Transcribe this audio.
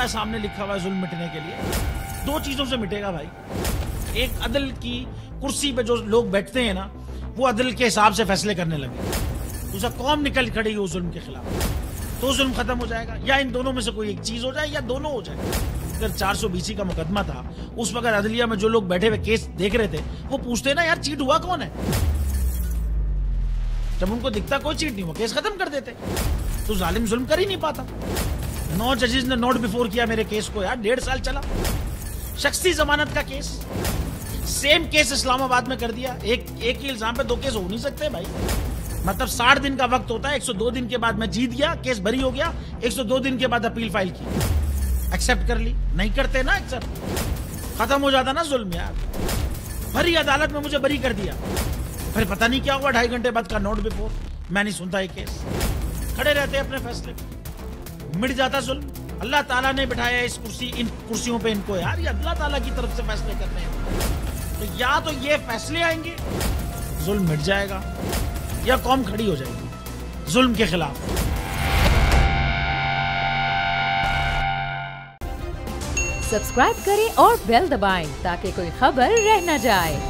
हमारा सामने लिखा हुआ है जुल्म मिटने के लिए। दो चीजों से मिटेगा भाई, एक अदल की कुर्सी पे जो लोग बैठते हैं ना, वो अदल के हिसाब से फैसले करने लगे, दूसरा कौम निकल खड़ेगी उस जुल्म के खिलाफ, तो जुल्म खत्म हो जाएगा। या इन दोनों में से कोई एक चीज हो जाए या दोनों हो जाए। अगर 420 का मुकदमा था, उस वक्त अदलिया में जो लोग बैठे हुए केस देख रहे थे, वो पूछते ना यार चीट हुआ कौन है, जब उनको दिखता कोई चीट नहीं हुआ केस खत्म कर देते। तो जालिम जुल्म कर ही नहीं पाता। 9 जजेस ने नोट बिफोर किया मेरे केस को यार, 1.5 साल चला। शख्सी जमानत का केस, सेम केस इस्लामाबाद में कर दिया। एक ही इल्जाम पे 2 केस हो नहीं सकते भाई। मतलब 60 दिन का वक्त होता है, 102 दिन के बाद मैं जीत गया, केस बरी हो गया, 102 दिन के बाद अपील फाइल की, एक्सेप्ट कर ली। नहीं करते ना एक्सेप्ट, खत्म हो जाता ना जुल्म यार। भरी अदालत में मुझे बरी कर दिया, फिर पता नहीं क्या हुआ, 2.5 घंटे बाद का नोट बिफोर, मैं नहीं सुनता ये केस, खड़े रहते अपने फैसले पे, मिट जाता जुल्म। अल्लाह ताला ने बिठाया इस इन कुर्सियों पे इनको यार, ये अल्लाह ताला की तरफ से फैसले करने हैं। तो या तो ये फैसले आएंगे, जुल्म मिट जाएगा, या कौम खड़ी हो जाएगी जुल्म के खिलाफ। सब्सक्राइब करें और बेल दबाएं ताकि कोई खबर रह न जाए।